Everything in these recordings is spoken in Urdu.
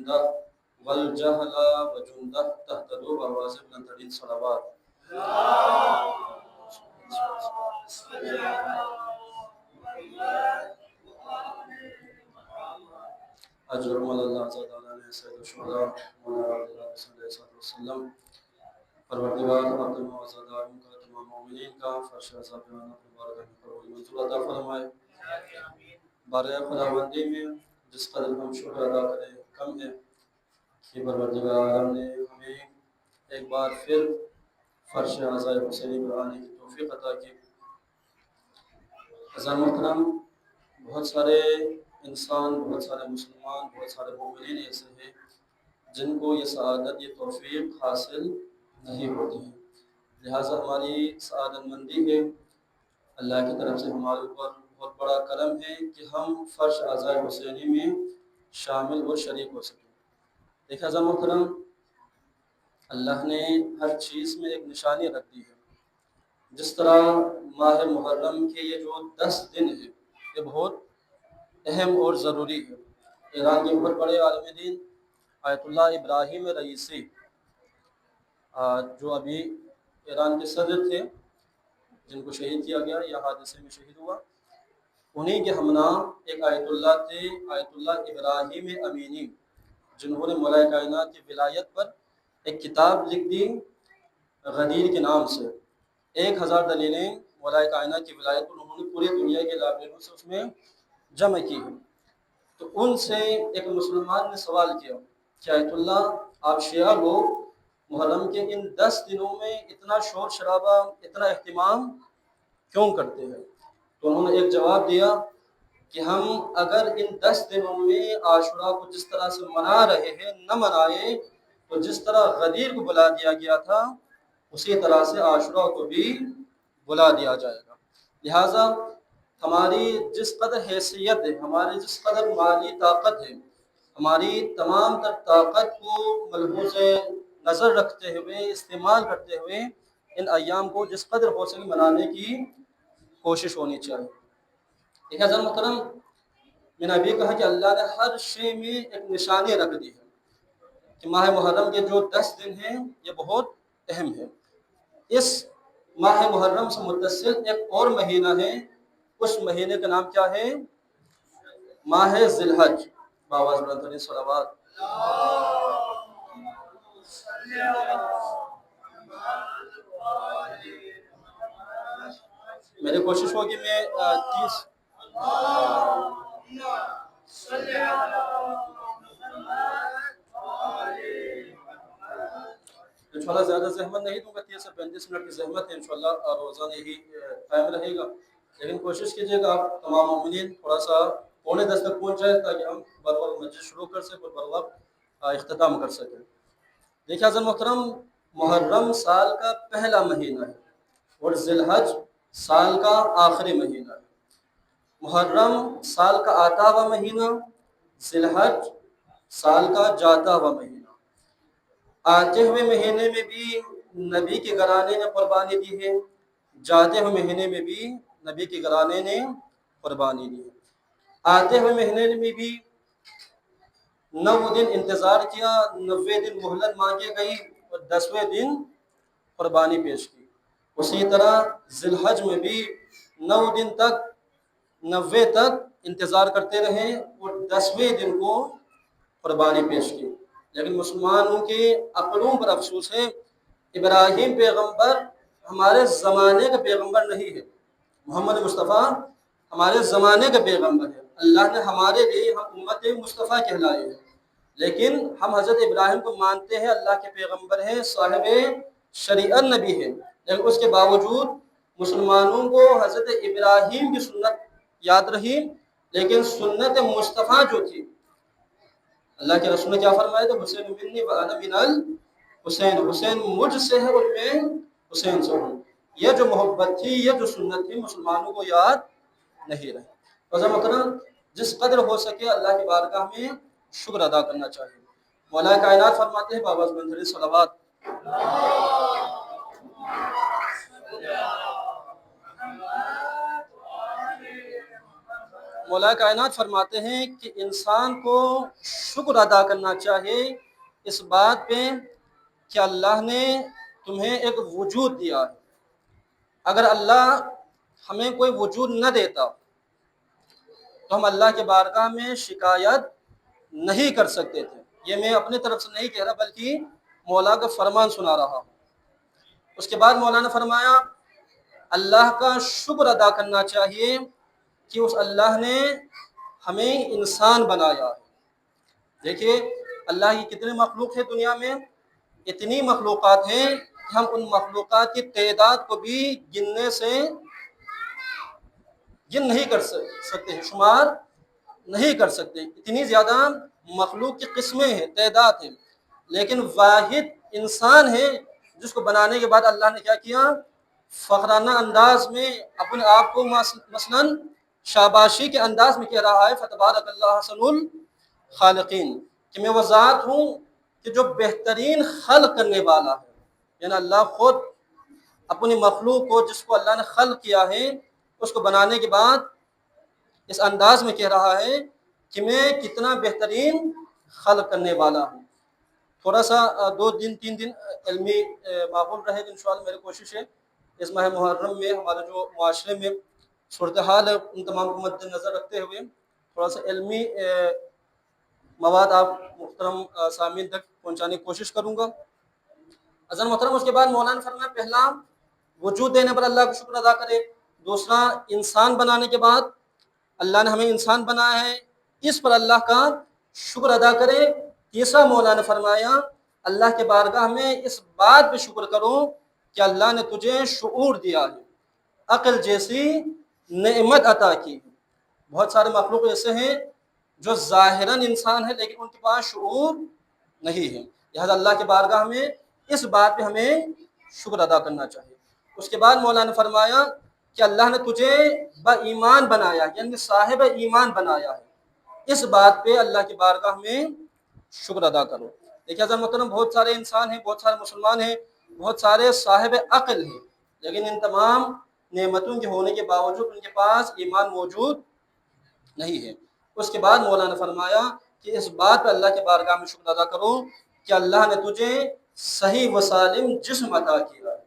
جندہ والجہل وجندہ تہتدوا بآواز بلند ترین صلوات۔ اجرم اللہ عزت علیہ سید الشہداء مولانا عبداللہ صلی اللہ علیہ وسلم۔ پروردگار اپنے معززداروں کا تمام مومنین کا فرش عذاب اپنے بارگاہ میں قبول منظور عطا فرمائے۔ بارگاہ خداوندی میں جس قدر ہم شکر ادا کریں کم ہے کہ پروردگار عالم نے ہمیں ایک بار پھر فرش عزائے حسینی پر آنے کی توفیق عطا کی۔ عزیزان محترم، بہت سارے انسان، بہت سارے مسلمان، بہت سارے مومنین ایسے ہیں جن کو یہ سعادت، یہ توفیق حاصل نہیں ہوتی ہے۔ لہٰذا ہماری سعادت مندی ہے، اللہ کی طرف سے ہمارے اوپر بہت بڑا کرم ہے کہ ہم فرش عزائے حسینی میں شامل اور شریک ہو سکیں۔ دیکھیں عزیزان محترم، اللہ نے ہر چیز میں ایک نشانی رکھ دی ہے۔ جس طرح ماہ محرم کے یہ جو 10 دن ہیں یہ بہت اہم اور ضروری ہے۔ ایران کے بہت بڑے عالم دین آیت اللہ ابراہیم رئیسی، جو ابھی ایران کے صدر تھے، جن کو شہید کیا گیا یا حادثے میں شہید ہوا، انہیں کے ہم نام ایک آیت اللہ تھے، آیت اللہ ابراہیم امینی، جنہوں نے مولا کائنات کی ولایت پر ایک کتاب لکھ دی غدیر کے نام سے۔ 1000 دلیلیں مولا کائنات کی ولایت پر انہوں نے پوری دنیا کے لائبریریوں سے اس میں جمع کی ہیں۔ تو ان سے ایک مسلمان نے سوال کیا کہ آیت اللہ، آپ شیعہ لوگ محرم کے ان 10 دنوں میں اتنا شور شرابہ، اتنا اہتمام کیوں کرتے ہیں؟ تو انہوں نے ایک جواب دیا کہ ہم اگر ان 10 دنوں میں عاشورہ کو جس طرح سے منا رہے ہیں نہ منائے تو جس طرح غدیر کو بلا دیا گیا تھا اسی طرح سے عاشورہ کو بھی بلا دیا جائے گا۔ لہٰذا ہماری جس قدر حیثیت ہے، ہماری جس قدر مالی طاقت ہے، ہماری تمام تر طاقت کو ملحوظ نظر رکھتے ہوئے، استعمال کرتے ہوئے ان ایام کو جس قدر ہو سکے منانے کی کوشش ہونی چاہیے۔ ایک حضرت محترم، میں نے ابھی کہا کہ اللہ نے ہر شے میں ایک نشانی رکھ دی ہے کہ ماہ محرم کے جو 10 دن ہیں یہ بہت اہم ہے۔ اس ماہ محرم سے متصل ایک اور مہینہ ہے، اس مہینے کا نام کیا ہے؟ ماہ ذی الحج۔ بآواز بلند ترین صلوات۔ میری کوشش ہوگی میں 30 انشاءاللہ زیادہ زحمت نہیں دوں گا، 30 سے 35 منٹ کی زحمت ہے، انشاءاللہ روزانہ یہی ٹائم رہے گا، لیکن کوشش کیجیے گا آپ تمام مومنین تھوڑا سا 9:45 تک پہنچ جائے تاکہ ہم بر وقت مسجد شروع کر سکیں اور بر وقت اختتام کر سکیں۔ دیکھیں حضرت محترم، محرم سال کا پہلا مہینہ ہے اور ذی الحج سال کا آخری مہینہ ہے۔ محرم سال کا آتا ہوا مہینہ، ذی الحج سال کا جاتا ہوا مہینہ۔ آتے ہوئے مہینے میں بھی نبی کے گھرانے نے قربانی دی ہے، جاتے ہوئے مہینے میں بھی نبی کے گھرانے نے قربانی دی ہے۔ آتے ہوئے مہینے میں بھی 9 دن انتظار کیا، 90 دن مہلت مانگی گئی اور 10ویں دن قربانی پیش کی۔ اسی طرح ذی الحج میں بھی 9 دن تک، 90 تک انتظار کرتے رہے اور 10ویں دن کو قربانی پیش کی۔ لیکن مسلمانوں کے عقلوں پر افسوس ہے، ابراہیم پیغمبر ہمارے زمانے کا پیغمبر نہیں ہے، محمد مصطفیٰ ہمارے زمانے کا پیغمبر ہے۔ اللہ نے ہمارے لیے ہم امت مصطفیٰ کہلائے ہیں، لیکن ہم حضرت ابراہیم کو مانتے ہیں اللہ کے پیغمبر ہیں، صاحب شریعت نبی ہے، لیکن اس کے باوجود مسلمانوں کو حضرت ابراہیم کی سنت یاد رہی، لیکن سنت مصطفیٰ جو تھی، اللہ کے رسول نے کیا فرمایا تھا؟ حسین منی وانا من الحسین، حسین مجھ سے ہے اور میں حسین سے ہوں۔ یہ جو محبت تھی، یہ جو سنت تھی، مسلمانوں کو یاد نہیں رہی۔ عزیز محترم، جس قدر ہو سکے اللہ کی بارگاہ میں شکر ادا کرنا چاہیے۔ مولا کائنات فرماتے ہیں بآواز بلند ترین صلوات، مولا کائنات فرماتے ہیں کہ انسان کو شکر ادا کرنا چاہیے اس بات پہ کہ اللہ نے تمہیں ایک وجود دیا ہے۔ اگر اللہ ہمیں کوئی وجود نہ دیتا تو ہم اللہ کے بارگاہ میں شکایت نہیں کر سکتے تھے۔ یہ میں اپنی طرف سے نہیں کہہ رہا بلکہ مولا کا فرمان سنا رہا ہوں۔ اس کے بعد مولانا فرمایا اللہ کا شکر ادا کرنا چاہیے کہ اس اللہ نے ہمیں انسان بنایا ہے۔ دیکھیے اللہ کی کتنے مخلوق ہے دنیا میں، اتنی مخلوقات ہیں کہ ہم ان مخلوقات کی تعداد کو بھی گننے سے گن نہیں کر سکتے ہیں، شمار نہیں کر سکتے، اتنی زیادہ مخلوق کی قسمیں ہیں، تعداد ہیں، لیکن واحد انسان ہے جس کو بنانے کے بعد اللہ نے کیا کیا، فخرانہ انداز میں اپنے آپ کو مثلاً شاباشی کے انداز میں کہہ رہا ہے فتبارک اللہ احسن الخالقین، کہ میں وہ ذات ہوں کہ جو بہترین خلق کرنے والا ہے۔ یعنی اللہ خود اپنی مخلوق کو جس کو اللہ نے خلق کیا ہے اس کو بنانے کے بعد اس انداز میں کہہ رہا ہے کہ میں کتنا بہترین خلق کرنے والا ہوں۔ تھوڑا سا 2 دن 3 دن علمی ماحول رہے گا انشاءاللہ، میری کوشش ہے اس ماہ محرم میں ہمارے جو معاشرے میں صورتحال ہے ان تمام کو مد نظر رکھتے ہوئے تھوڑا سا علمی مواد آپ محترم سامعین تک پہنچانے کی کوشش کروں گا۔ عزیز محترم، اس کے بعد مولانا فرمایا پہلا وجود دینے پر اللہ کا شکر ادا کرے، دوسرا انسان بنانے کے بعد اللہ نے ہمیں انسان بنایا ہے اس پر اللہ کا شکر ادا کرے، تیسرا مولانا فرمایا اللہ کے بارگاہ میں اس بات پہ شکر کرو کہ اللہ نے تجھے شعور دیا ہے، عقل جیسی نعمت عطا کی۔ بہت سارے مخلوق ایسے ہیں جو ظاہراً انسان ہے لیکن ان کے پاس شعور نہیں ہے، لہذا اللہ کے بارگاہ میں اس بات پہ ہمیں شکر ادا کرنا چاہیے۔ اس کے بعد مولانا فرمایا کہ اللہ نے تجھے با ایمان بنایا، یعنی صاحب ایمان بنایا ہے، اس بات پہ اللہ کی بارگاہ میں شکر ادا کرو۔ دیکھیے حضرت محترم، بہت سارے انسان ہیں، بہت سارے مسلمان ہیں، بہت سارے صاحب عقل ہیں، لیکن ان تمام نعمتوں کے ہونے کے باوجود ان کے پاس ایمان موجود نہیں ہے۔ اس کے بعد مولانا فرمایا کہ اس بات پہ اللہ کے بارگاہ میں شکر ادا کرو کہ اللہ نے تجھے صحیح و سالم جسم عطا کیا ہے۔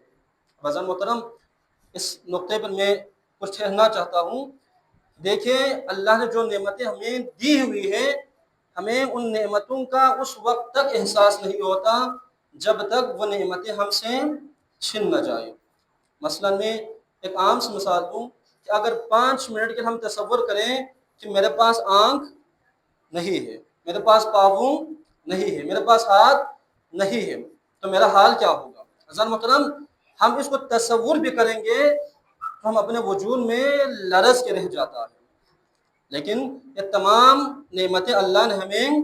حضرت محترم، اس نقطے پر میں کچھ کہنا چاہتا ہوں۔ دیکھیں اللہ نے جو نعمتیں ہمیں دی ہوئی ہیں، ہمیں ان نعمتوں کا اس وقت تک احساس نہیں ہوتا جب تک وہ نعمتیں ہم سے چھن نہ جائیں۔ مثلا میں ایک عام سی مثال دوں کہ اگر 5 منٹ کے ہم تصور کریں کہ میرے پاس آنکھ نہیں ہے، میرے پاس پاؤں نہیں ہے، میرے پاس ہاتھ نہیں ہے، تو میرا حال کیا ہوگا؟ حضرت محترم، ہم اس کو تصور بھی کریں گے تو ہم اپنے وجود میں لرز کے رہ جاتا ہے، لیکن یہ تمام نعمتیں اللہ نے ہمیں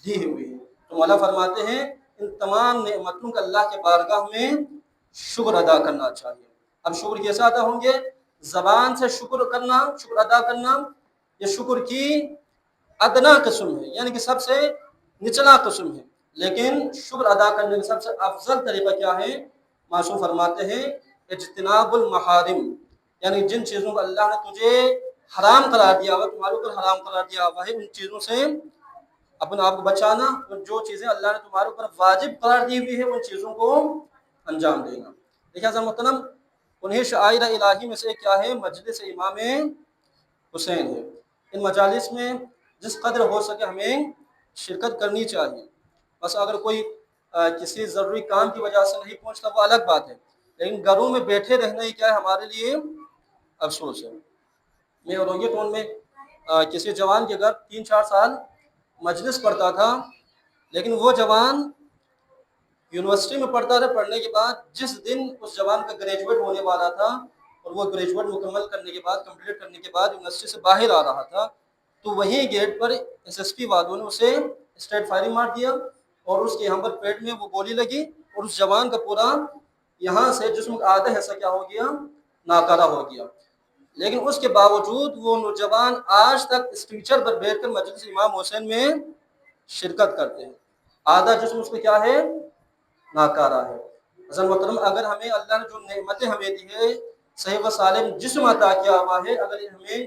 دی ہوئی ہیں۔ تو مولا فرماتے ہیں ان تمام نعمتوں کا اللہ کے بارگاہ میں شکر ادا کرنا چاہیے۔ اب شکر کیسے ادا ہوں گے؟ زبان سے شکر کرنا، شکر ادا کرنا، یہ شکر کی ادنا قسم ہے، یعنی کہ سب سے نچلا قسم ہے، لیکن شکر ادا کرنے کا سب سے افضل طریقہ کیا ہے؟ معصوم فرماتے ہیں اجتناب المحارم، یعنی جن چیزوں کو اللہ نے تجھے حرام قرار دیا ہوا، تمہارے اوپر حرام قرار دیا ہوا ہے، ان چیزوں سے اپنے آپ کو بچانا، اور جو چیزیں اللہ نے تمہارے اوپر واجب قرار دی ہوئی ہے ان چیزوں کو انجام دینا۔ دیکھیں حضرت محترم، انہیں شعائر الہی میں سے کیا ہے؟ مجلس امام حسین ہے۔ ان مجالس میں جس قدر ہو سکے ہمیں شرکت کرنی چاہیے، بس اگر کوئی کسی ضروری کام کی وجہ سے نہیں پہنچتا وہ الگ بات ہے، لیکن گھروں میں بیٹھے رہنا ہی کیا ہے ہمارے لیے افسوس ہے۔ میں روگی ٹون میں کسی جوان کے گھر 3-4 سال مجلس پڑھتا تھا، لیکن وہ جوان یونیورسٹی میں پڑھتا تھا، پڑھنے کے بعد جس دن اس جوان کا گریجویٹ ہونے والا تھا اور وہ گریجویٹ مکمل کرنے کے بعد، کمپلیٹ کرنے کے بعد یونیورسٹی سے باہر آ رہا تھا، تو وہیں گیٹ پر ایس ایس پی والوں نے اسے اسٹریٹ فائرنگ مار دیا اور اس کے یہاں پر پیٹ میں وہ گولی لگی اور اس جوان کا پورا یہاں سے جسم کا آدھا حصہ کیا ہو گیا؟ ناکارہ ہو گیا۔ لیکن اس کے باوجود وہ نوجوان آج تک اسٹیچر پر بیٹھ کر مجلس امام حسین میں شرکت کرتے ہیں، آدھا جسم اس کو کیا ہے؟ ناکارہ ہے۔ حضرت محترم، اگر ہمیں اللہ نے جو نعمتیں ہمیں دی ہے، صحیح و سالم جسم عطا کیا ہوا ہے، اگر ہمیں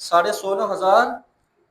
16,500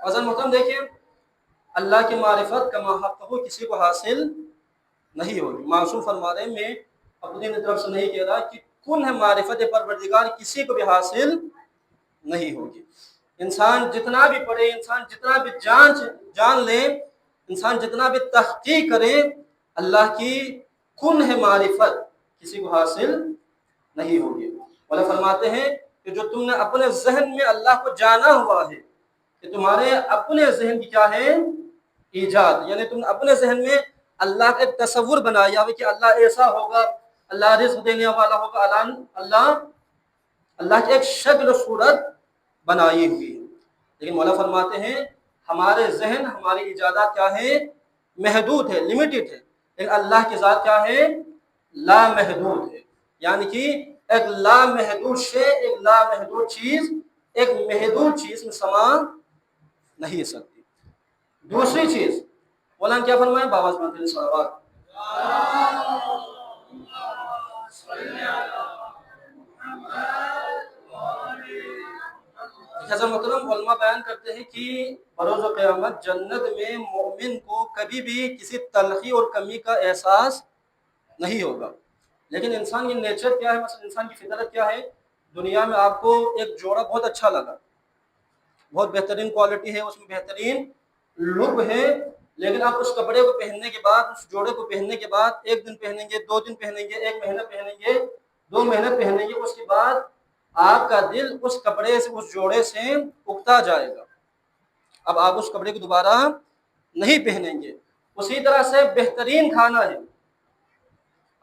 عزیز محترم دیکھیں، اللہ کی معرفت کما حق ہو کسی کو حاصل نہیں ہوگی۔ معصوم فرما رہے ہیں، میں اپنی طرف سے نہیں کہہ رہا کہ کن ہے معرفت پروردگار کسی کو بھی حاصل نہیں ہوگی۔ انسان جتنا بھی پڑھے، انسان جتنا بھی جان لے، انسان جتنا بھی تحقیق کرے، اللہ کی کن ہے معرفت کسی کو حاصل نہیں ہوگی۔ اللہ فرماتے ہیں کہ جو تم نے اپنے ذہن میں اللہ کو جانا ہوا ہے، کہ تمہارے اپنے ذہن کی کیا ہے ایجاد، یعنی تم نے اپنے ذہن میں اللہ کا ایک تصور بنایا ہوا کہ اللہ ایسا ہوگا، اللہ رزق دینے والا ہوگا، اللہ کی ایک شکل و صورت بنائی ہوئی ہے۔ لیکن مولا فرماتے ہیں ہمارے ذہن، ہماری ایجادات کیا ہے، محدود ہے، لمیٹڈ ہے، لیکن اللہ کی ذات کیا ہے، لامحدود ہے۔ یعنی کہ ایک لامحدود شے، ایک لامحدود چیز ایک محدود چیز میں سما نہیں سکتی۔ دوسری چیز مولانا کیا فرمائے، بابا سمجھتے ہیں صلوات حضرت محترم علماء بیان کرتے ہیں کہ بروز قیامت جنت میں مومن کو کبھی بھی کسی تلخی اور کمی کا احساس نہیں ہوگا۔ لیکن انسان کی نیچر کیا ہے، مثلا انسان کی فطرت کیا ہے، دنیا میں آپ کو ایک جوڑا بہت اچھا لگا، بہت بہترین کوالٹی ہے، اس میں بہترین لک ہے، لیکن آپ اس کپڑے کو پہننے کے بعد، اس جوڑے کو پہننے کے بعد، ایک دن پہنیں گے، 2 دن پہنیں گے، 1 مہینہ پہنیں گے، 2 مہینے پہنیں گے، اس کے بعد آپ کا دل اس کپڑے سے، اس جوڑے سے اکتا جائے گا، اب آپ اس کپڑے کو دوبارہ نہیں پہنیں گے۔ اسی طرح سے بہترین کھانا ہے،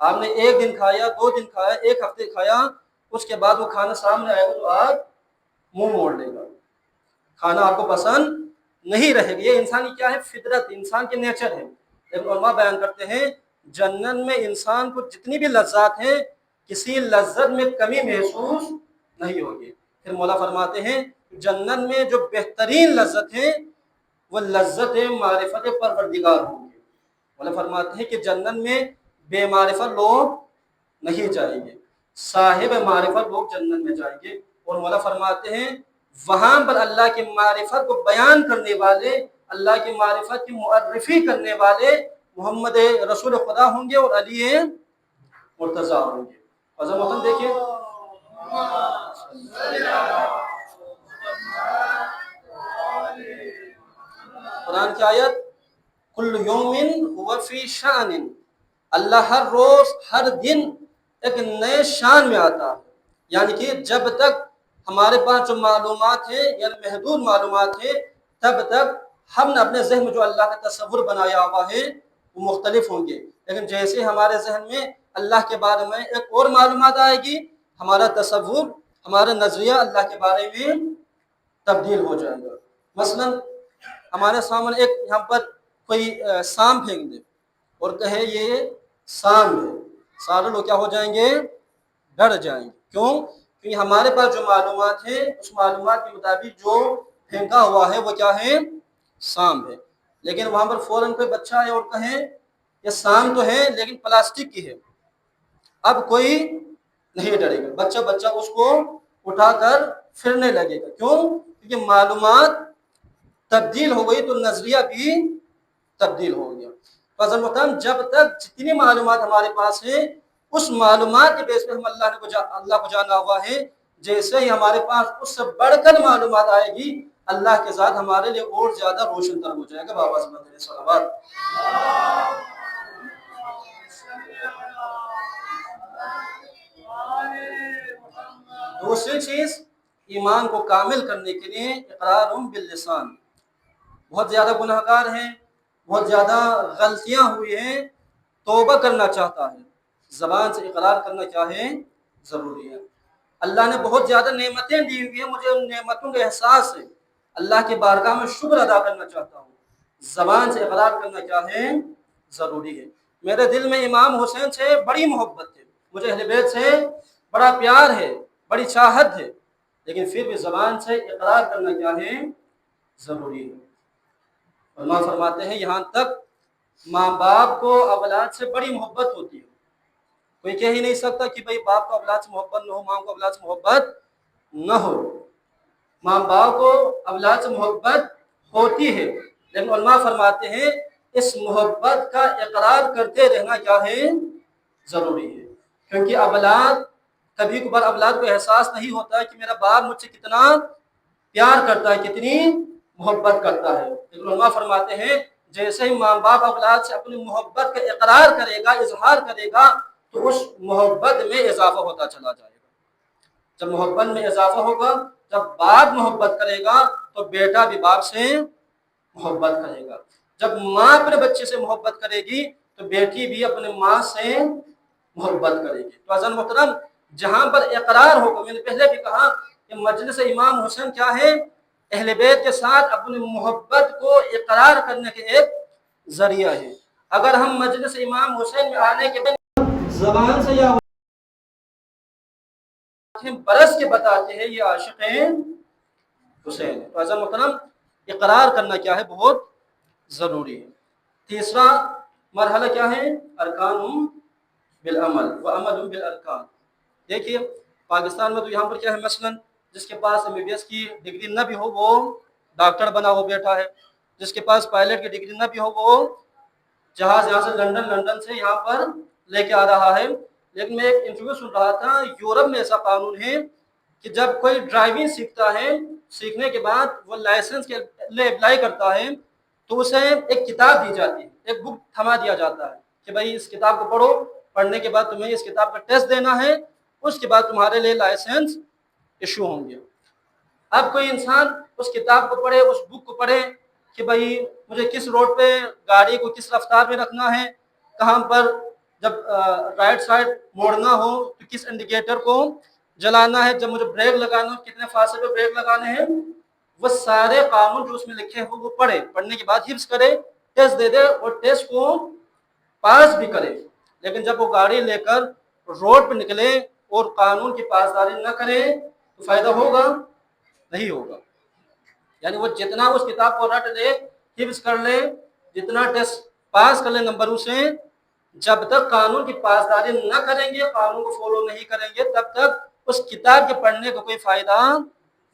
آپ نے 1 دن کھایا، 2 دن کھایا، 1 ہفتے کھایا، اس کے بعد وہ کھانا سامنے آئے گا تو آپ منہ موڑ لے گا، کھانا آپ کو پسند نہیں رہے گا۔ یہ انسان کی کیا ہے، فطرت، انسان کے نیچر ہے۔ لیکن علماء بیان کرتے ہیں جنت میں انسان کو جتنی بھی لذات ہیں، کسی لذت میں کمی محسوس نہیں ہوگی۔ پھر مولا فرماتے ہیں جنت میں جو بہترین لذت ہے وہ لذت معرفت پروردگار ہوگی۔ مولا فرماتے ہیں کہ جنت میں بے معرفت لوگ نہیں جائیں گے، صاحب معرفت لوگ جنت میں جائیں گے۔ اور مولا فرماتے ہیں وہاں پر اللہ کی معرفت کو بیان کرنے والے، اللہ کی معرفت کی معرفی کرنے والے محمد رسول خدا ہوں گے اور علی مرتضیٰ ہوں گے۔ حضرت محترم دیکھیے، قرآن کی آیت کل یوم هو فی شان، اللہ ہر روز ہر دن ایک نئے شان میں آتا ہے۔ یعنی کہ جب تک ہمارے پاس جو معلومات ہیں، یعنی محدود معلومات ہیں، تب تک ہم نے اپنے ذہن میں جو اللہ کا تصور بنایا ہوا ہے وہ مختلف ہوں گے، لیکن جیسے ہمارے ذہن میں اللہ کے بارے میں ایک اور معلومات آئے گی، ہمارا تصور، ہمارا نظریہ اللہ کے بارے میں تبدیل ہو جائے گا۔ مثلا ہمارے سامنے ایک یہاں پر کوئی سام پھینک دے اور کہے یہ سام ہے، سارے لوگ کیا ہو جائیں گے، ڈر جائیں گے۔ کیوں؟ کیونکہ ہمارے پاس جو معلومات ہیں، اس معلومات کے مطابق جو پھینکا ہوا ہے وہ کیا ہے، سام ہے۔ لیکن وہاں پر فوراً کوئی بچہ ہے اور کہے یہ سام تو ہے لیکن پلاسٹک کی ہے، اب کوئی نہیں ڈرے گا، بچہ اس کو اٹھا کر پھرنے لگے گا۔ کیوں؟ کیونکہ معلومات تبدیل ہو گئی تو نظریہ بھی تبدیل ہو گیا۔ فضل محترم جب تک جتنی معلومات ہمارے پاس ہیں، اس معلومات کے بیس پہ ہم اللہ کو جانا ہوا ہے، جیسے ہی ہمارے پاس اس سے بڑھ کر معلومات آئے گی، اللہ کے ذات ہمارے لیے اور زیادہ روشن تر ہو جائے گا۔ بابا سمجھتے ہیں صلوات۔ دوسری چیز ایمان کو کامل کرنے کے لیے اقرار باللسان، بہت زیادہ گناہ گار ہیں، بہت زیادہ غلطیاں ہوئی ہیں، توبہ کرنا چاہتا ہے، زبان سے اقرار کرنا کیا ہے، ضروری ہے۔ اللہ نے بہت زیادہ نعمتیں دی ہوئی ہیں، مجھے ان نعمتوں کا احساس ہے، اللہ کی بارگاہ میں شکر ادا کرنا چاہتا ہوں، زبان سے اقرار کرنا کیا ہے، ضروری ہے۔ میرے دل میں امام حسین سے بڑی محبت ہے، مجھے اہل بیت سے بڑا پیار ہے، بڑی چاہت ہے، لیکن پھر بھی زبان سے اقرار کرنا کیا ہے، ضروری ہے۔ علماء فرماتے ہیں یہاں تک ماں باپ کو اولاد سے بڑی محبت ہوتی ہے، کوئی کہہ ہی نہیں سکتا کہ بھئی باپ کو اولاد سے محبت نہ ہو، ماں کو اولاد سے محبت نہ ہو۔ ماں باپ کو اولاد سے محبت ہوتی ہے، لیکن علماء فرماتے ہیں اس محبت کا اقرار کرتے رہنا کیا ہے، ضروری ہے، کیونکہ اولاد کبھی کبھار اولاد کو احساس نہیں ہوتا ہے کہ میرا باپ مجھ سے کتنا پیار کرتا ہے، کتنی محبت کرتا ہے، لیکن علماء فرماتے ہیں جیسے ہی ماں باپ اولاد سے اپنی محبت کا اقرار کرے گا، اظہار کرے گا، تو اس محبت میں اضافہ ہوتا چلا جائے گا۔ جب محبت میں اضافہ ہوگا، جب باپ محبت کرے گا تو بیٹا بھی باپ سے محبت کرے گا، جب ماں اپنے بچے سے محبت کرے گی تو بیٹی بھی اپنے ماں سے محبت کرے گی۔ تو عزیزان محترم، جہاں پر اقرار ہوگا، میں نے پہلے بھی کہا کہ مجلس امام حسین کیا ہے، اہل بیت کے ساتھ اپنی محبت کو اقرار کرنے کے ایک ذریعہ ہے۔ اگر ہم مجلس امام حسین میں آنے کے بعد زبان سے یا برس کے بتاتے ہیں یہ عاشق حسین، تو عزیزان محترم اقرار کرنا کیا ہے، بہت ضروری ہے۔ تیسرا مرحلہ کیا ہے، ارکان بالعمل و عمل بالارکان۔ دیکھیے پاکستان میں تو یہاں پر کیا ہے، مثلا جس کے پاس MBBS کی ڈگری نہ بھی ہو وہ ڈاکٹر بنا ہو بیٹھا ہے، جس کے پاس پائلٹ کی ڈگری نہ بھی ہو وہ جہاز یہاں سے لندن سے یہاں پر لے کے آ رہا ہے۔ لیکن میں ایک انٹرویو سن رہا تھا، یورپ میں ایسا قانون ہے کہ جب کوئی ڈرائیونگ سیکھتا ہے، سیکھنے کے بعد وہ لائسنس کے لیے اپلائی کرتا ہے تو اسے ایک کتاب دی جاتی ہے، ایک بک تھما دیا جاتا ہے کہ بھائی اس کتاب کو پڑھو، پڑھنے کے بعد تمہیں اس کتاب کا ٹیسٹ دینا ہے، اس کے بعد تمہارے لیے لائسنس ایشو ہوں گے۔ اب کوئی انسان اس کتاب کو پڑھے، اس بک کو پڑھے کہ بھائی مجھے کس روڈ پہ گاڑی کو کس رفتار میں رکھنا ہے، کہاں پر جب رائٹ سائڈ موڑنا ہو تو کس انڈیکیٹر کو جلانا ہے، جب مجھے بریک لگانا ہو کتنے فاصلے پہ بریک لگانے ہیں، وہ سارے قانون جو اس میں لکھے ہو وہ پڑھے، پڑھنے کے بعد حفظ کرے، ٹیسٹ دے دے اور ٹیسٹ کو پاس بھی کرے۔ لیکن جب وہ گاڑی لے کر روڈ پہ نکلے اور قانون کی پاسداری نہ کرے تو فائدہ ہوگا نہیں ہوگا۔ یعنی وہ جتنا اس کتاب کو رٹ لے، حفظ کر لے، جتنا ٹیسٹ پاس کر لے نمبروں سے، جب تک قانون کی پاسداری نہ کریں گے، قانون کو فالو نہیں کریں گے، تب تک اس کتاب کے پڑھنے کا کوئی فائدہ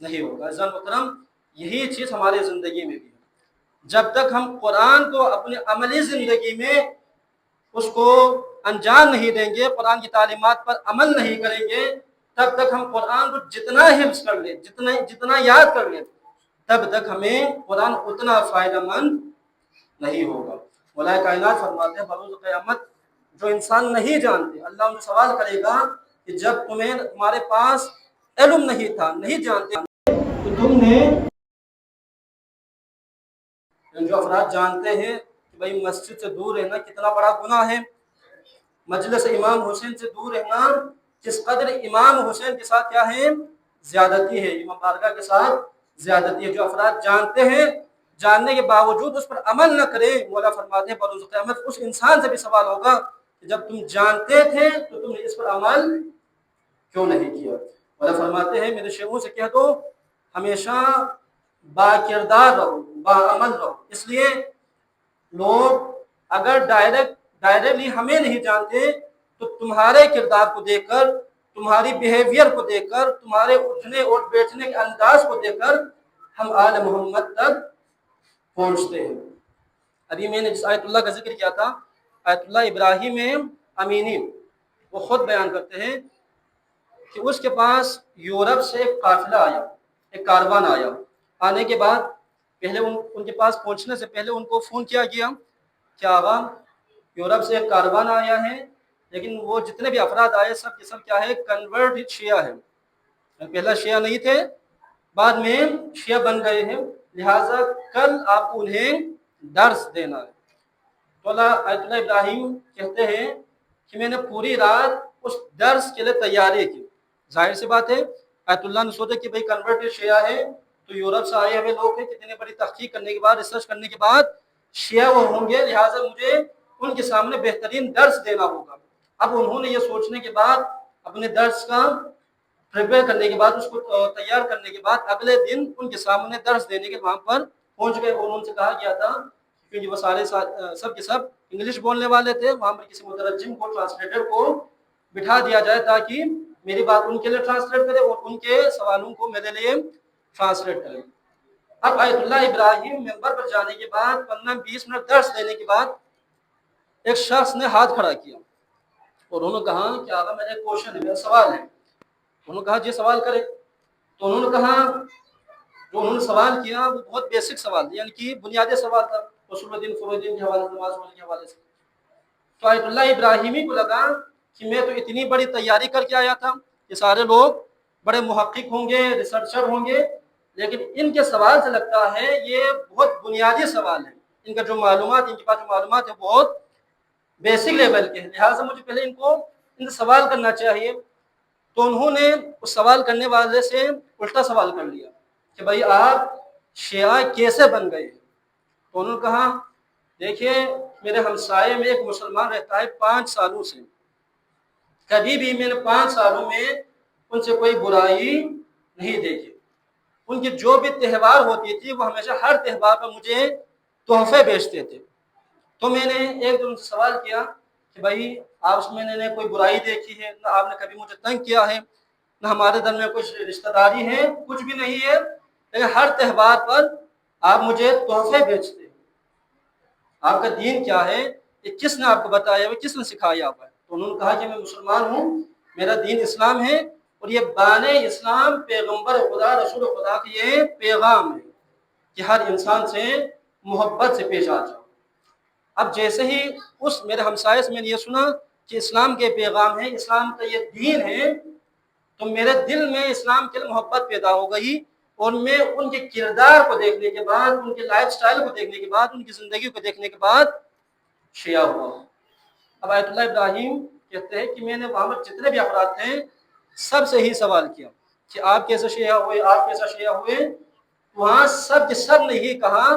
نہیں ہوگا۔ عزیزان محترم، یہی چیز ہماری زندگی میں بھی ہے۔ جب تک ہم قرآن کو اپنی عملی زندگی میں اس کو انجام نہیں دیں گے، قرآن کی تعلیمات پر عمل نہیں کریں گے، تب تک ہم قرآن کو جتنا حفظ کر لیں، جتنا یاد کر لیں، تب تک ہمیں قرآن اتنا فائدہ مند نہیں ہوگا۔ مولا کائنات فرماتے ہیں بروز قیامت جو انسان نہیں جانتے، اللہ ان سے سوال کرے گا کہ جب تمہارے پاس علم نہیں تھا، نہیں جانتے تو تم نے، جو افراد جانتے ہیں کہ بھائی مسجد سے دور رہنا کتنا بڑا گناہ ہے، مجلس امام حسین سے دور رہنا جس قدر امام حسین کے ساتھ کیا ہے، زیادتی ہے، امام بارگاہ کے ساتھ زیادتی ہے، جو افراد جانتے ہیں، جاننے کے باوجود اس پر عمل نہ کرے، مولا فرماتے ہیں بروز قیامت اس انسان سے بھی سوال ہوگا کہ جب تم جانتے تھے تو تم نے اس پر عمل کیوں نہیں کیا۔ مولا فرماتے ہیں میرے شیخوں سے کہہ دو ہمیشہ با کردار رہو، با عمل رہو۔ اس لیے لوگ اگر ڈائریکٹلی ہمیں نہیں جانتے تو تمہارے کردار کو دیکھ کر، تمہاری بیہیویئر کو دیکھ کر، تمہارے اٹھنے اور بیٹھنے کے انداز کو دیکھ کر ہم آل محمد تک پہنچتے ہیں۔ ابھی میں نے جس آیت اللہ کا ذکر کیا تھا، آیت اللہ ابراہیم امینی، وہ خود بیان کرتے ہیں کہ اس کے پاس یورپ سے ایک قافلہ آیا، ایک کاروان آیا، آنے کے بعد پہلے ان کے پاس پہنچنے سے پہلے ان کو فون کیا گیا کہ آقا یورپ سے ایک کاروان آیا ہے، لیکن وہ جتنے بھی افراد آئے سب کے سب کیا ہے، کنورٹ شیعہ ہے، پہلا شیعہ نہیں تھے، بعد میں شیعہ بن گئے ہیں، لہٰذا کل آپ کو انہیں درس دینا ہے۔ تو آیت اللہ ابراہیم کہتے ہیں کہ میں نے پوری رات اس درس کے لیے تیاری کی۔ ظاہر سی بات ہے آیت اللہ نے سوچا کہ بھائی کنورٹ شیعہ ہے تو یورپ سے آئے ہوئے لوگ ہیں، کتنے بڑی تحقیق کرنے کے بعد، ریسرچ کرنے کے بعد شیعہ وہ ہوں گے، لہٰذا مجھے ان کے سامنے بہترین درس دینا ہوگا۔ اب انہوں نے یہ سوچنے کے بعد اپنے درس کا پریپیئر کرنے کے بعد، اس کو تیار کرنے کے بعد اگلے دن ان کے سامنے درس دینے کے وہاں پر پہنچ گئے، اور ان سے کہا گیا تھا کیونکہ وہ سارے سب کے سب انگلش بولنے والے تھے، وہاں پر کسی مترجم کو، ٹرانسلیٹر کو بٹھا دیا جائے تاکہ میری بات ان کے لیے ٹرانسلیٹ کرے اور ان کے سوالوں کو میرے لیے ٹرانسلیٹ کرے۔ اب آیت اللہ ابراہیم ممبر پر جانے کے بعد 15-20 منٹ درس دینے کے بعد ایک شخص نے ہاتھ کھڑا کیا اور انہوں نے کہا کہ آقا میرا ایک کوشچن ہے، میرا سوال ہے۔ انہوں نے کہا جی سوال کرے۔ تو انہوں نے کہا، جو انہوں نے سوال کیا وہ بہت بیسک سوال تھا، یعنی کہ بنیادی سوال تھا اصول الدین فروع الدین کے حوالے سے، نماز پڑھنے کے حوالے سے۔ تو آیت اللہ ابراہیمی کو لگا کہ میں تو اتنی بڑی تیاری کر کے آیا تھا کہ سارے لوگ بڑے محقق ہوں گے، ریسرچر ہوں گے، لیکن ان کے سوال سے لگتا ہے یہ بہت بنیادی سوال ہے، ان کا جو معلومات، ان کے پاس جو معلومات ہے بہت بیسک لیول کے ہیں، لہٰذا مجھے پہلے ان سے سوال کرنا چاہیے۔ تو انہوں نے اس سوال کرنے والے سے الٹا سوال کر لیا کہ بھائی آپ شیعہ کیسے بن گئے؟ تو انہوں نے کہا دیکھیے میرے ہمسائے میں ایک مسلمان رہتا ہے 5 سالوں سے، کبھی بھی میں نے 5 سالوں میں ان سے کوئی برائی نہیں دیکھی، ان کی جو بھی تہوار ہوتی تھی وہ ہمیشہ ہر تہوار پر مجھے تحفے بیچتے تھے۔ تو میں نے ایک دن سے سوال کیا کہ بھائی آپ میں نے کوئی برائی دیکھی ہے؟ نہ آپ نے کبھی مجھے تنگ کیا ہے، نہ ہمارے درمیان کچھ رشتہ داری ہے، کچھ بھی نہیں ہے، لیکن ہر تہوار پر آپ مجھے تحفے بیچتے ہیں۔ آپ کا دین کیا ہے؟ یہ کس نے آپ کو بتایا ہے، کس نے سکھایا آپ ہے؟ تو انہوں نے کہا کہ میں مسلمان ہوں، میرا دین اسلام ہے، اور یہ بان اسلام پیغمبر خدا رسول خدا کی یہ پیغام ہے کہ ہر انسان سے محبت سے پیش آ جاؤ۔ اب جیسے ہی اس میرے ہمسائے سے میں نے یہ سنا کہ اسلام کے پیغام ہے، اسلام کا یہ دین ہے، تو میرے دل میں اسلام کے لیے محبت پیدا ہو گئی، اور میں ان کے کردار کو دیکھنے کے بعد، ان کے لائف سٹائل کو دیکھنے کے بعد، ان کی زندگی کو دیکھنے کے بعد شیعہ ہوا۔ اب آیت اللہ ابراہیم کہتے ہیں کہ میں نے وہاں پر جتنے بھی افراد تھے سب سے ہی سوال کیا کہ آپ کیسے شیعہ ہوئے، آپ کیسا شیعہ ہوئے؟ وہاں سب کے سب نے ہی کہا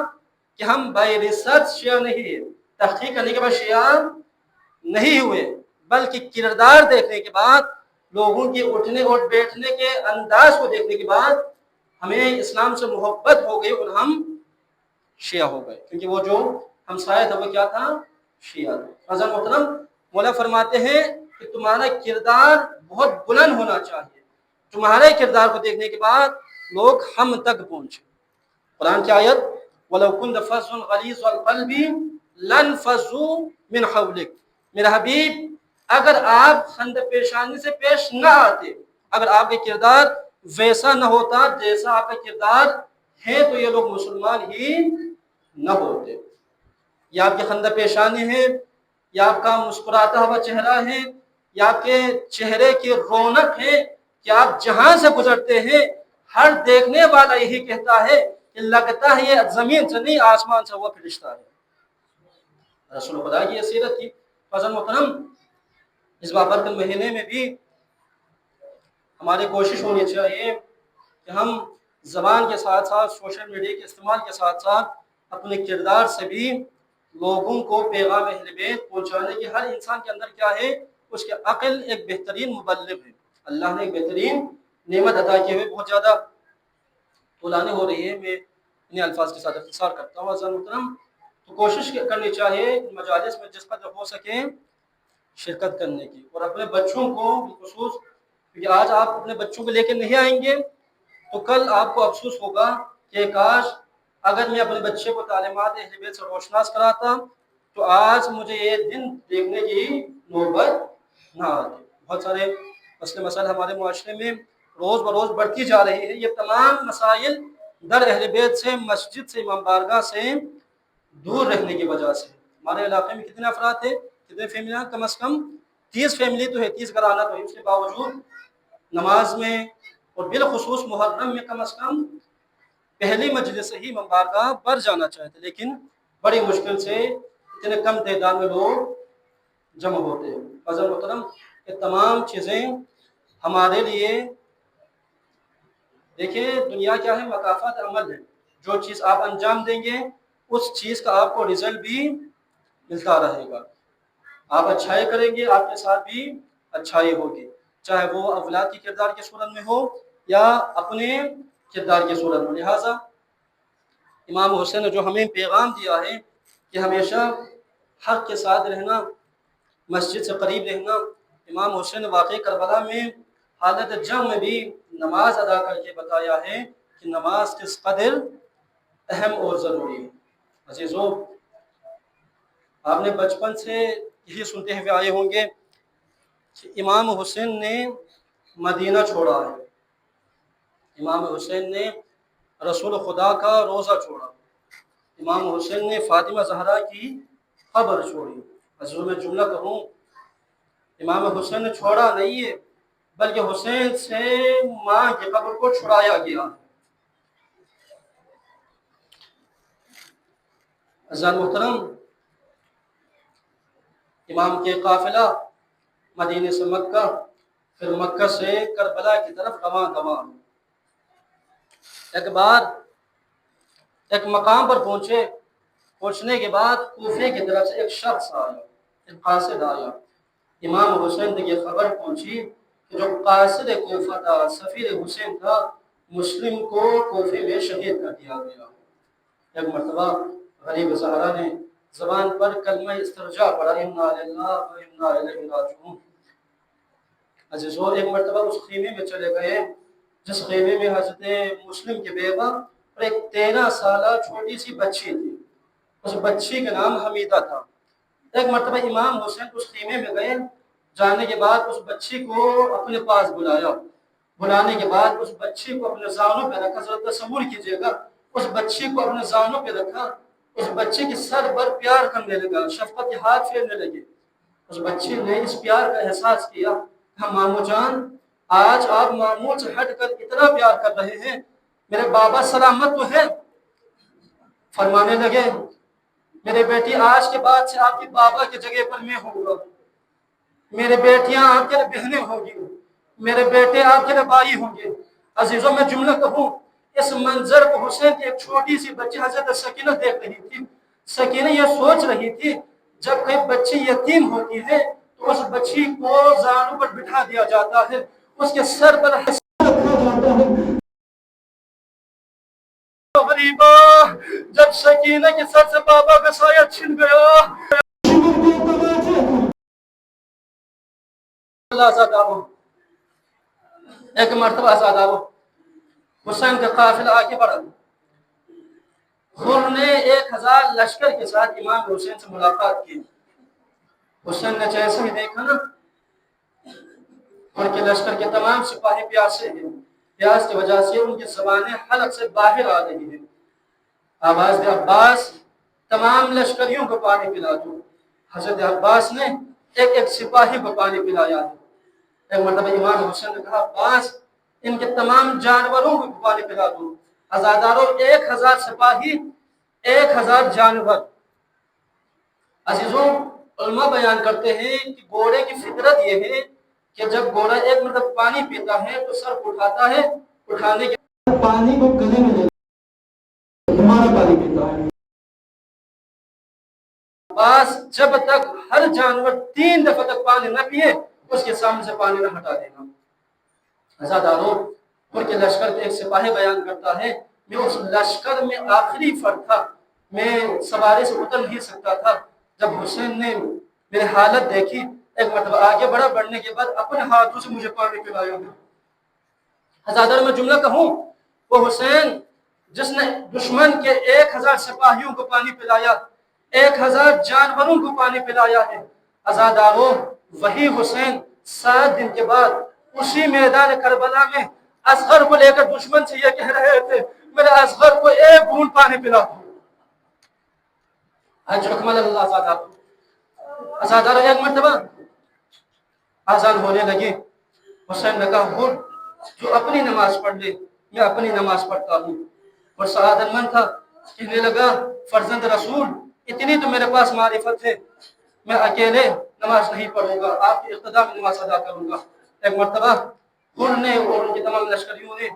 کہ ہم بائی ریسرچ شیعہ نہیں ہے، تحقیق کرنے کے بعد شیعہ نہیں ہوئے، بلکہ کردار دیکھنے کے بعد، لوگوں کے اٹھنے اور بیٹھنے کے انداز کو دیکھنے کے بعد ہمیں اسلام سے محبت ہو گئی اور ہم شیعہ ہو گئے، کیونکہ وہ جو ہمسایہ تھا وہ کیا تھا؟ شیعہ تھا۔ حضرت محترم مولا فرماتے ہیں کہ تمہارا کردار بہت بلند ہونا چاہیے، تمہارے کردار کو دیکھنے کے بعد لوگ ہم تک پہنچے۔ قرآن کی آیت وَلَوْ كُنْتَ فَظًّا غَلِيظَ الْقَلْبِ لَانفَضُّوا مِنْ حَوْلِكَ، میرا حبیب اگر آپ خند پیشانی سے پیش نہ آتے، اگر آپ کا کردار ویسا نہ ہوتا جیسا آپ کا کردار ہے، تو یہ لوگ مسلمان ہی نہ ہوتے۔ یا آپ کی خندہ پیشانی ہے، یا آپ کا مسکراتا ہوا چہرہ ہے، یا آپ کے چہرے کی رونق ہے کہ آپ جہاں سے گزرتے ہیں ہر دیکھنے والا یہی کہتا ہے کہ لگتا ہے یہ زمین سے نہیں آسمان سے ہوا فرشتہ ہے۔ رسول خدا کی یہ سیرت تھی۔ فضل محترم، اس بابرکت مہینے میں بھی ہماری کوشش ہونی چاہیے کہ ہم زبان کے ساتھ ساتھ سوشل میڈیا کے استعمال کے ساتھ ساتھ اپنے کردار سے بھی لوگوں کو پیغام اہل بیت پہنچانے کی، ہر انسان کے اندر کیا ہے؟ اس کے عقل ایک بہترین مبلغ ہے، اللہ نے ایک بہترین نعمت عطا کی ہوئی۔ بہت زیادہ طولانی ہو رہی ہے، میں انہیں الفاظ کے ساتھ اختصار کرتا ہوں۔ عزیزان محترم، تو کوشش کرنی چاہیے مجالس میں جس قدر ہو سکے شرکت کرنے کی، اور اپنے بچوں کو بالخصوص، کیونکہ آج آپ اپنے بچوں کو لے کے نہیں آئیں گے تو کل آپ کو افسوس ہوگا کہ کاش اگر میں اپنے بچے کو تعلیمات اہل بیت سے روشناس کراتا تو آج مجھے یہ دن دیکھنے کی نوبت نہ آتی۔ بہت سارے مسئلے مسائل ہمارے معاشرے میں روز بروز بڑھتی جا رہی ہے، یہ تمام مسائل در اہل بیت سے، مسجد سے، امام بارگاہ سے دور رہنے کی وجہ سے۔ ہمارے علاقے میں کتنے افراد تھے، کتنے فیملیاں؟ کم از کم 30 فیملی تو ہے، 30 گھرانہ تو ہے، اس کے باوجود نماز میں اور بالخصوص محرم میں کم از کم پہلی مجلس سے ہی امام بارگاہ پر جانا چاہتے، لیکن بڑی مشکل سے اتنے کم تعداد میں لوگ جمع ہوتے ہیں۔ فضل محترم، یہ تمام چیزیں ہمارے لیے، دیکھیں دنیا کیا ہے؟ مکافات عمل ہے، جو چیز آپ انجام دیں گے اس چیز کا آپ کو رزلٹ بھی ملتا رہے گا۔ آپ اچھائی کریں گے، آپ کے ساتھ بھی اچھائی ہوگی، چاہے وہ اولاد کی کردار کے صورت میں ہو یا اپنے کردار کے صورت میں۔ لہٰذا امام حسین نے جو ہمیں پیغام دیا ہے کہ ہمیشہ حق کے ساتھ رہنا، مسجد سے قریب رہنا۔ امام حسین نے واقعی کربلا میں حالت جنگ میں بھی نماز ادا کر کے بتایا ہے کہ نماز کس قدر اہم اور ضروری ہے۔ عزیزوں، آپ نے بچپن سے یہی سنتے ہوئے آئے ہوں گے کہ امام حسین نے مدینہ چھوڑا ہے، امام حسین نے رسول خدا کا روزہ چھوڑا، امام حسین نے فاطمہ زہرا کی قبر چھوڑی۔ عزیزوں، میں جملہ کہوں، امام حسین نے چھوڑا نہیں ہے، بلکہ حسین سے ماں کی قبر کو چھڑایا گیا۔ عزیزان محترم، امام کے قافلہ مدینہ سے مکہ، پھر مکہ سے کربلا کی طرف رواں دواں۔ ایک بار ایک مقام پر پہنچنے کے بعد کوفے کی طرف سے ایک شخص آیا، ایک قاصد آیا۔ امام حسین تک یہ خبر پہنچی کہ جو قاصد کوفہ تھا، سفیر حسین تھا، مسلم کو کوفے میں شہید کر دیا گیا۔ ایک مرتبہ غریب زہرا نے زبان پر کلمہ استرجاع پڑھا، انا للہ و انا الیہ راجعون۔ عزیزوں، ایک مرتبہ اس خیمے میں چلے گئے جس خیمے میں حضرت مسلم کی بیوہ اور ایک 13 سالہ چھوٹی سی بچی تھی، اس بچی کا نام حمیدہ تھا۔ ایک مرتبہ امام حسین اس خیمے میں گئے، جانے کے بعد اس بچی کو اپنے پاس بلایا، بلانے کے بعد اس بچی کو اپنے زانوں پہ رکھا۔ ذرا تصور کیجئے گا، اس بچی کو اپنے زانوں پہ رکھا، اس بچی کے سر پر پیار کرنے لگا، شفقت کے ہاتھ پھیرنے لگے۔ اس بچی نے اس پیار کا احساس کیا، ہاں مامو جان، آج آپ معمول سے ہٹ کر اتنا پیار کر رہے ہیں، میرے بابا سلامت تو ہے؟ فرمانے لگے، میرے بیٹی آج کے بعد سے آپ کی بابا کی جگہ پر میں ہوں گا، میرے بیٹیاں آپ کے لئے بہنیں ہوں گی، میرے بیٹے آپ کے لئے بھائی ہوں گے۔ عزیزوں، میں جملہ کہوں، اس منظر کو حسین کی ایک چھوٹی سی بچی حضرت سکینہ دیکھ رہی تھی۔ سکینہ یہ سوچ رہی تھی، جب کوئی بچی یتیم ہوتی ہے تو اس بچی کو زانوں پر بٹھا دیا جاتا ہے، اس کے سر پر رکھا جاتا ہے۔ غریبہ، جب سکینہ کے سر سے بابا کا سایہ چھن گیا، اللہ آزاد آبو، ایک مرتبہ آزاد آبو، حسین کا قافلہ آگے بڑھا، خور نے 1000 لشکر کے ساتھ امام حسین سے ملاقات کی۔ حسین نے جیسے ہی دیکھا نا، ان کے لشکر کے تمام سپاہی پیاسے ہیں، پیاس کی وجہ سے ان کی زبانیں حلق سے باہر آ رہی ہیں۔ آواز دے، عباس، تمام لشکریوں کو پانی پلا دو۔ حضرت عباس نے ایک ایک سپاہی کو پانی پلایا ہے۔ ایک مرتبہ امام حسین نے کہا، عباس، ان کے تمام جانوروں کو پانی پلا دو۔ عزاداروں، 1000 سپاہی، 1000 جانور۔ عزیزوں، علماء بیان کرتے ہیں کہ گھوڑے کی فطرت یہ ہے کہ جب گھوڑا ایک مرتبہ پانی پیتا ہے تو سر اٹھاتا ہے، اٹھانے کے بعد پانی کو گلے میں لے ہمارا پانی پیتا ہے۔ بس جب تک ہر جانور 3 دفعہ تک پانی نہ پیے، اس کے سامنے سے پانی نہ ہٹا دینا۔ عزاداروں، ان کے لشکر کے ایک سپاہی بیان کرتا ہے، میں اس لشکر میں آخری فرد تھا، میں سواری سے اتر نہیں سکتا تھا۔ جب حسین نے میری حالت دیکھی، ایک مرتبہ آگے بڑھا، بڑھنے کے بعد اپنے ہاتھوں سے مجھے پانی پلایا۔ عزاداروں، میں جملہ کہوں، وہ حسین جس نے دشمن کے 1000 سپاہیوں کو پانی پلایا، 1000 جانوروں کو پانی پلایا ہے۔ عزاداروں، وہی حسین 7 دن کے بعد اسی میدان کربلا میں اصغر کو لے کر دشمن سے یہ کہہ رہے تھے، میرے اصغر کو 1 بوند پانی پلا دو۔ آج رکمل اللہ عزاداروں، عزاداروں، ایک مرتبہ آزان ہونے لگی، حسین نے کہا، جو اپنی نماز پڑھ لے، میں اپنی نماز پڑھتا ہوں۔ اور سعادت مند تھا، کہنے لگا، فرزند رسول، اتنی تو میرے پاس معرفت ہے، میں اکیلے نماز نہیں پڑھوں گا، آپ کی اقتداء میں نماز ادا کروں گا۔ ایک مرتبہ خود نے اور ان کے تمام لشکریوں نے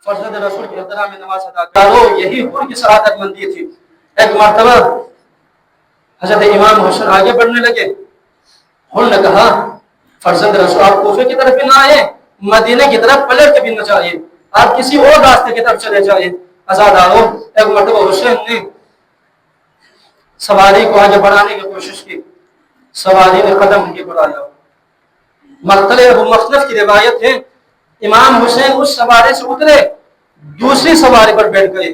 فرزند رسول کی اقتداء میں نماز ادا کر، یہی خود کی سعادت مندی تھی۔ ایک مرتبہ حضرت امام حسین آگے بڑھنے لگے، خود نے کہا، فرزند رسول، آپ کوفے کی طرف بھی نہ آئے، مدینہ کی طرف پلٹ کے بھی نہ جائے، آپ کسی اور راستے کی طرف چلے جائیں۔ عزاداروں، ایک مرتبہ حسین نے سواری کو آگے بڑھانے کی کوشش کی، سواری نے قدم نہیں بڑھایا۔ مقتل ابو مخلف کی روایت ہے، امام حسین اس سواری سے اترے، دوسری سواری پر بیٹھ گئے،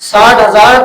60,000